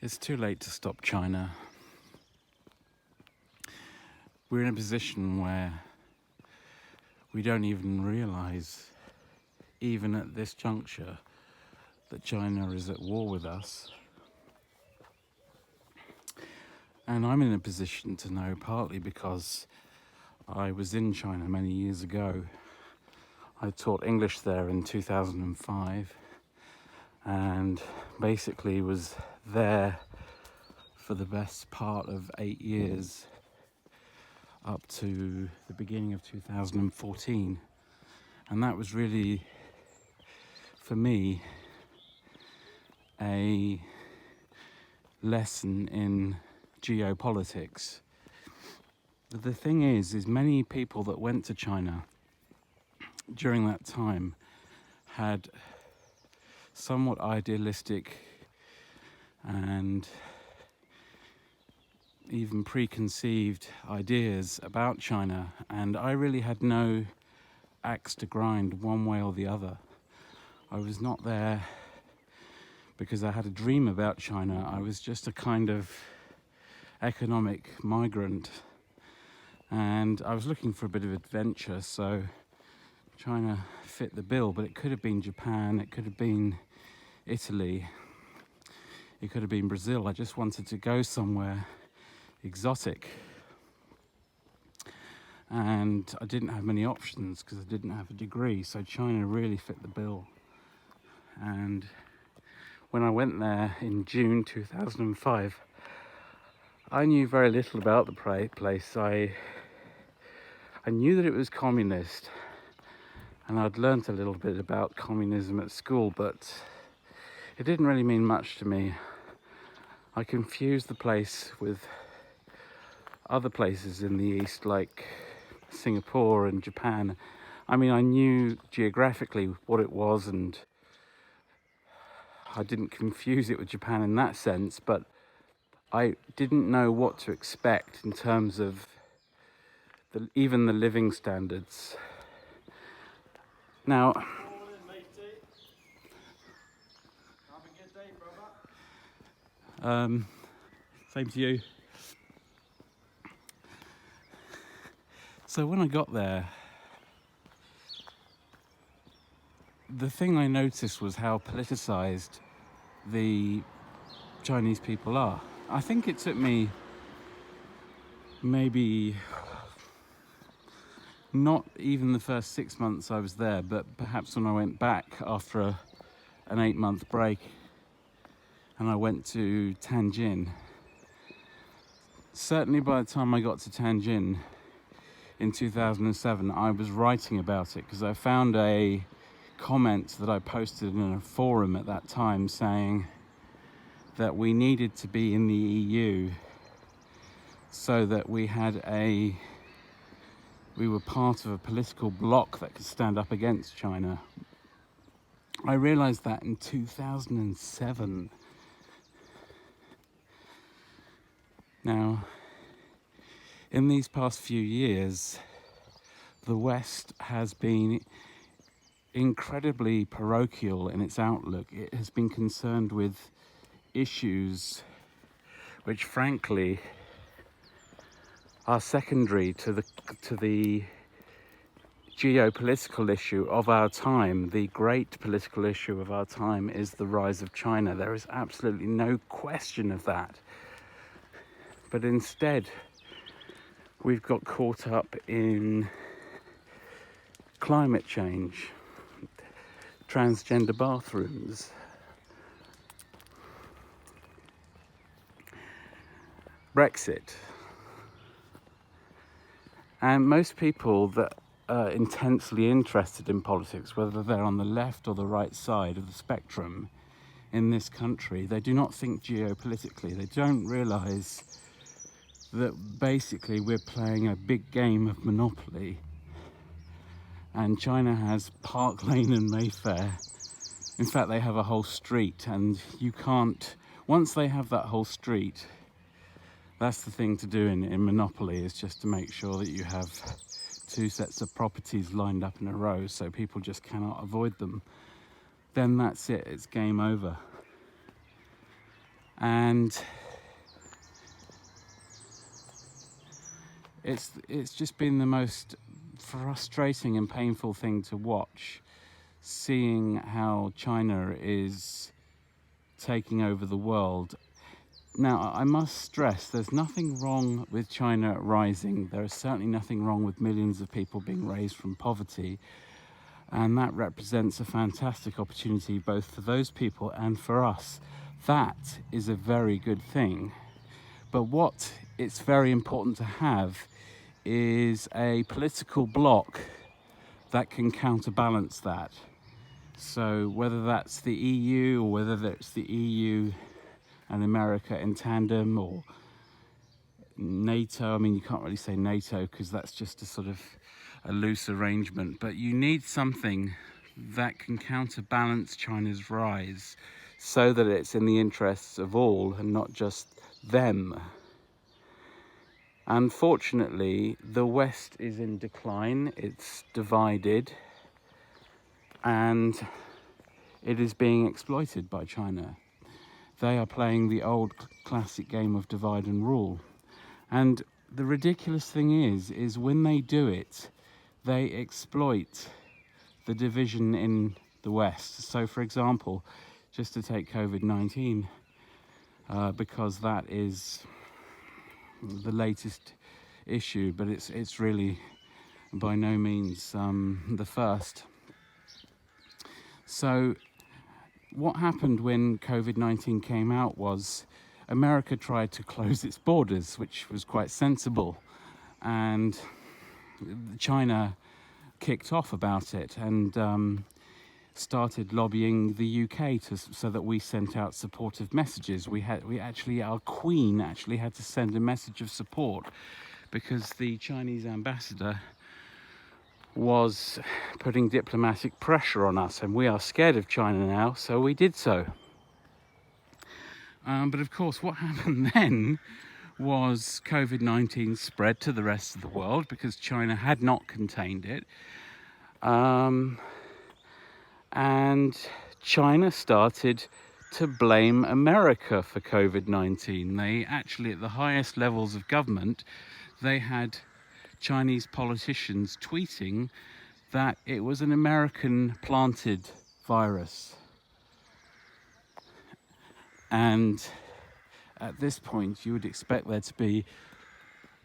It's too late to stop China. We're in a position where we don't even realize, even at this juncture, that China is at war with us. And I'm in a position to know, partly because I was in China many years ago. I taught English there in 2005 and basically was there for the best part of 8 years up to the beginning of 2014. And that was really, for me, a lesson in geopolitics. The thing is many people that went to China during that time had somewhat idealistic and even preconceived ideas about China, and I really had no axe to grind one way or the other. I was not there because I had a dream about China. I was just a kind of economic migrant, and I was looking for a bit of adventure, so China fit the bill. But it could have been Japan, it could have been Italy, it could have been Brazil. I just wanted to go somewhere exotic, and I didn't have many options because I didn't have a degree, so China really fit the bill. And when I went there in June 2005, I knew very little about the place. I knew that it was communist, and I'd learnt a little bit about communism at school, but it didn't really mean much to me. I confused the place with other places in the East, like Singapore and Japan. I mean, I knew geographically what it was, and I didn't confuse it with Japan in that sense, but I didn't know what to expect in terms of even the living standards. Now, Morning, matey. Have a good day, brother. same to you. So when I got there, the thing I noticed was how politicized the Chinese people are. I think it took me maybe not even the first 6 months I was there, but perhaps when I went back after an 8-month break and I went to Tianjin. Certainly by the time I got to Tianjin in 2007, I was writing about it because I found a comment that I posted in a forum at that time saying that we needed to be in the EU so that we were part of a political bloc that could stand up against China. I realized that in 2007. Now, in these past few years, the West has been incredibly parochial in its outlook. It has been concerned with issues which, frankly, are secondary to the geopolitical issue of our time. The great political issue of our time is the rise of China. There is absolutely no question of that. But instead, we've got caught up in climate change, transgender bathrooms, Brexit. And most people that are intensely interested in politics, whether they're on the left or the right side of the spectrum in this country, they do not think geopolitically. They don't realise that basically we're playing a big game of Monopoly, and China has Park Lane and Mayfair. In fact, they have a whole street, and you can't, once they have that whole street, that's the thing to do in Monopoly, is just to make sure that you have two sets of properties lined up in a row so people just cannot avoid them. Then that's it, it's game over. And it's just been the most frustrating and painful thing to watch, seeing how China is taking over the world. Now, I must stress, there's nothing wrong with China rising. There is certainly nothing wrong with millions of people being raised from poverty. And that represents a fantastic opportunity both for those people and for us. That is a very good thing. But what it's very important to have is a political bloc that can counterbalance that. So whether that's the EU or whether that's the EU and America in tandem, or NATO. I mean, you can't really say NATO because that's just a sort of a loose arrangement, but you need something that can counterbalance China's rise so that it's in the interests of all and not just them. Unfortunately, the West is in decline, it's divided, and it is being exploited by China. They are playing the old classic game of divide and rule. And the ridiculous thing is when they do it, they exploit the division in the West. So, for example, just to take COVID-19, because that is the latest issue, but it's really by no means the first. So what happened when COVID-19 came out was America tried to close its borders, which was quite sensible, and China kicked off about it and started lobbying the UK so that we sent out supportive messages. Our Queen actually had to send a message of support because the Chinese ambassador was putting diplomatic pressure on us, and we are scared of China now, so we did so. But of course, what happened then was COVID-19 spread to the rest of the world because China had not contained it. And China started to blame America for COVID-19. They actually, at the highest levels of government, they had Chinese politicians tweeting that it was an American planted virus. And at this point, you would expect there to be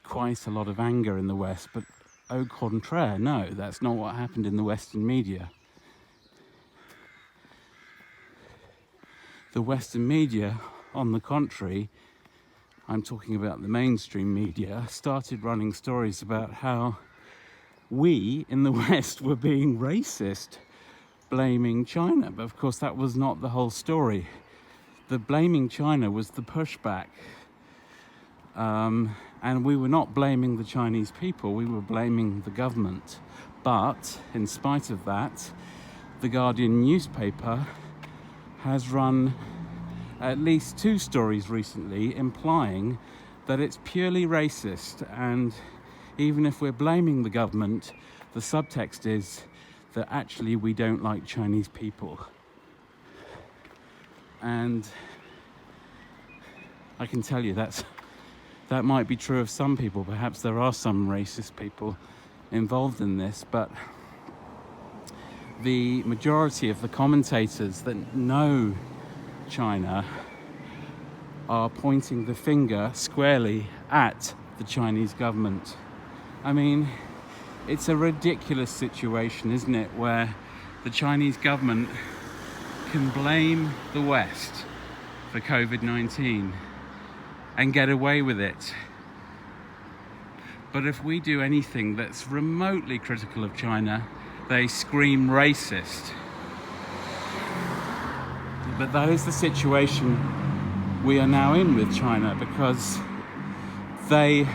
quite a lot of anger in the West, but au contraire, no, that's not what happened in the Western media. The Western media, on the contrary, I'm talking about the mainstream media, started running stories about how we in the West were being racist, blaming China. But of course, that was not the whole story. The blaming China was the pushback. And we were not blaming the Chinese people, we were blaming the government. But in spite of that, the Guardian newspaper has run at least 2 stories recently implying that it's purely racist, and even if we're blaming the government, the subtext is that actually we don't like Chinese people. And I can tell you that might be true of some people. Perhaps there are some racist people involved in this, but the majority of the commentators that know China are pointing the finger squarely at the Chinese government. I mean, it's a ridiculous situation, isn't it, where the Chinese government can blame the West for COVID-19 and get away with it. But if we do anything that's remotely critical of China, they scream racist. But that is the situation we are now in with China, because they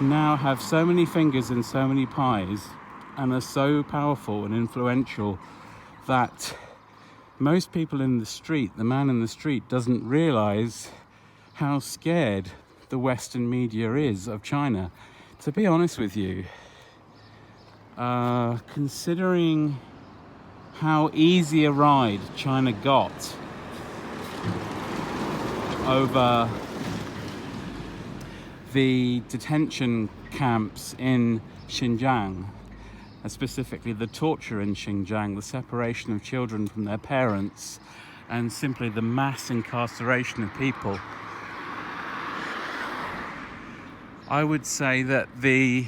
now have so many fingers in so many pies and are so powerful and influential that most people in the street, the man in the street, doesn't realize how scared the Western media is of China. To be honest with you, considering how easy a ride China got over the detention camps in Xinjiang, specifically the torture in Xinjiang, the separation of children from their parents, and simply the mass incarceration of people. I would say that the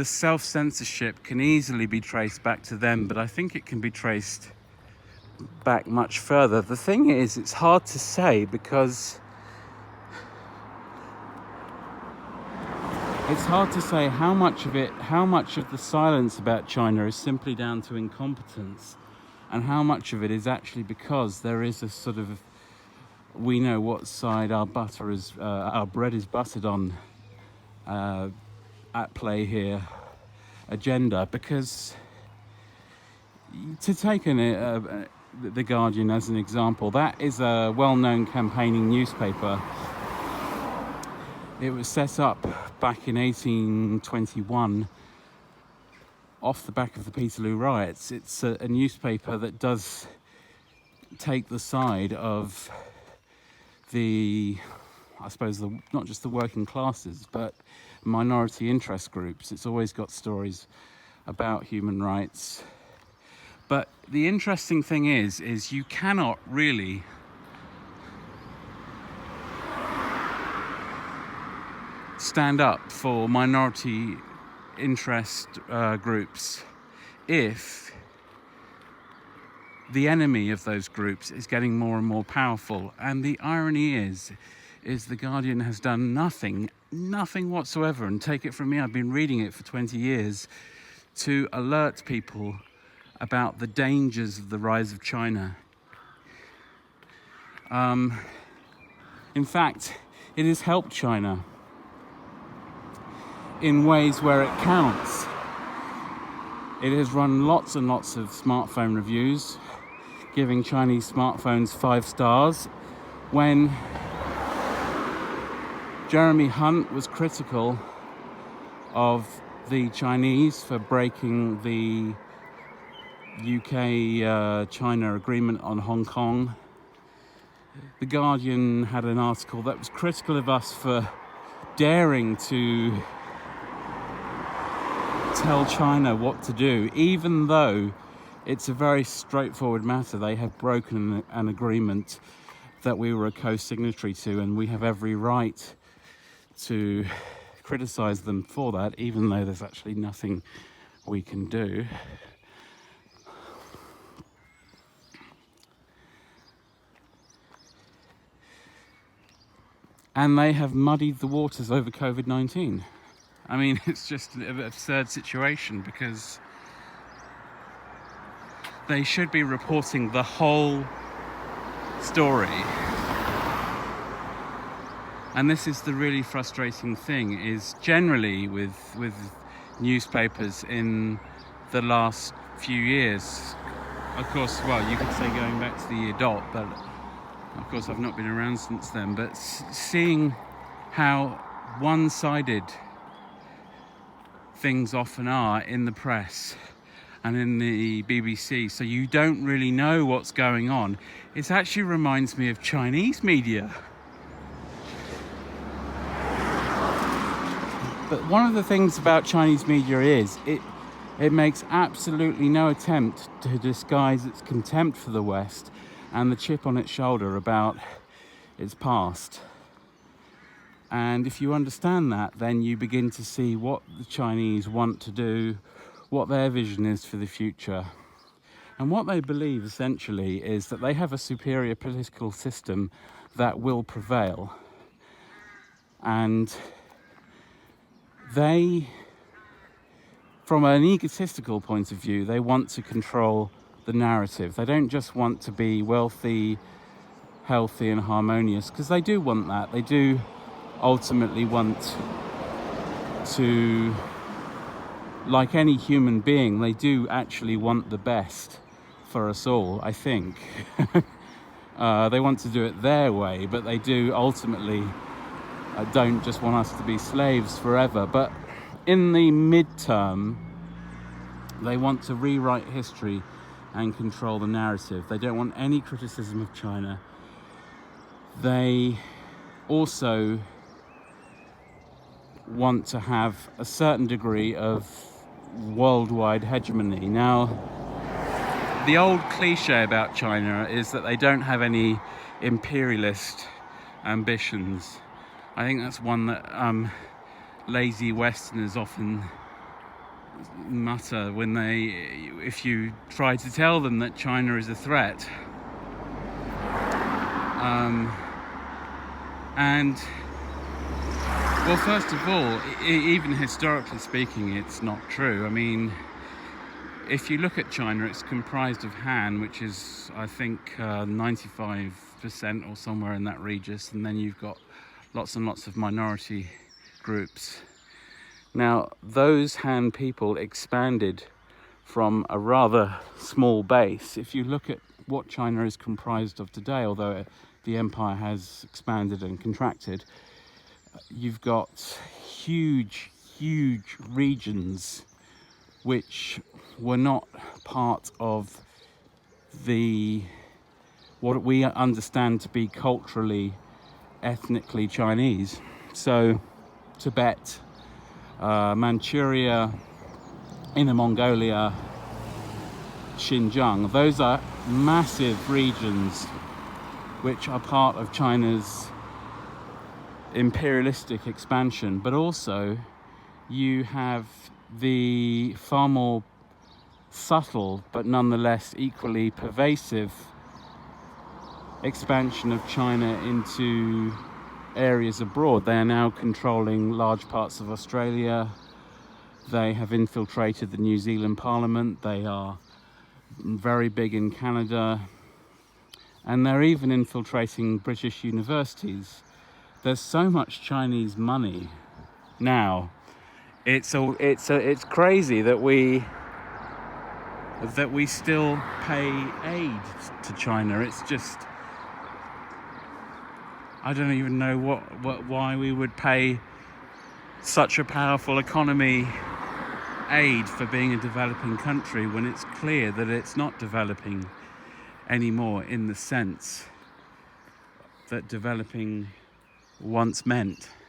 self-censorship can easily be traced back to them, but I think it can be traced back much further. The thing is, it's hard to say because it's hard to say how much of the silence about China is simply down to incompetence, and how much of it is actually because there is a sort of, we know what side our bread is buttered on at play here agenda. Because to take The Guardian as an example, that is a well-known campaigning newspaper. It was set up back in 1821 off the back of the Peterloo riots. It's a newspaper that does take the side of not just the working classes, but minority interest groups. It's always got stories about human rights. But the interesting thing is you cannot really stand up for minority interest groups if the enemy of those groups is getting more and more powerful. And the irony is The Guardian has done nothing whatsoever, and take it from me, I've been reading it for 20 years, to alert people about the dangers of the rise of China. In fact, it has helped China in ways where it counts. It has run lots and lots of smartphone reviews, giving Chinese smartphones 5 stars. When Jeremy Hunt was critical of the Chinese for breaking the UK-China agreement on Hong Kong, The Guardian had an article that was critical of us for daring to tell China what to do, even though it's a very straightforward matter. They have broken an agreement that we were a co-signatory to, and we have every right to criticize them for that, even though there's actually nothing we can do. And they have muddied the waters over COVID-19. I mean, it's just an absurd situation, because they should be reporting the whole story. And this is the really frustrating thing, is generally with newspapers in the last few years, of course, well, you could say going back to the year dot, but of course I've not been around since then, but seeing how one-sided things often are in the press and in the BBC, so you don't really know what's going on. It actually reminds me of Chinese media. But one of the things about Chinese media is it makes absolutely no attempt to disguise its contempt for the West and the chip on its shoulder about its past. And if you understand that, then you begin to see what the Chinese want to do, what their vision is for the future. And what they believe, essentially, is that they have a superior political system that will prevail. And they, from an egotistical point of view, they want to control the narrative. They don't just want to be wealthy, healthy and harmonious, because they do want that. They do ultimately want to, like any human being, they do actually want the best for us all, I think. They want to do it their way, but they do ultimately don't just want us to be slaves forever. But in the midterm, they want to rewrite history and control the narrative. They don't want any criticism of China. They also want to have a certain degree of worldwide hegemony. Now, the old cliche about China is that they don't have any imperialist ambitions. I think that's one that lazy Westerners often mutter when if you try to tell them that China is a threat. And well, first of all, even historically speaking, it's not true. I mean, if you look at China, it's comprised of Han, which is, I think, 95% or somewhere in that region, and then you've got lots and lots of minority groups. Now, those Han people expanded from a rather small base. If you look at what China is comprised of today, although the empire has expanded and contracted, you've got huge regions which were not part of what we understand to be culturally, ethnically Chinese. So Tibet, Manchuria, Inner Mongolia, Xinjiang, those are massive regions which are part of China's imperialistic expansion, but also you have the far more subtle but nonetheless equally pervasive expansion of China into areas abroad. They are now controlling large parts of Australia. They have infiltrated the New Zealand Parliament. They are very big in Canada, and they're even infiltrating British universities. There's so much Chinese money now. It's crazy that we still pay aid to China. It's just, I don't even know why we would pay such a powerful economy aid for being a developing country when it's clear that it's not developing anymore in the sense that developing once meant.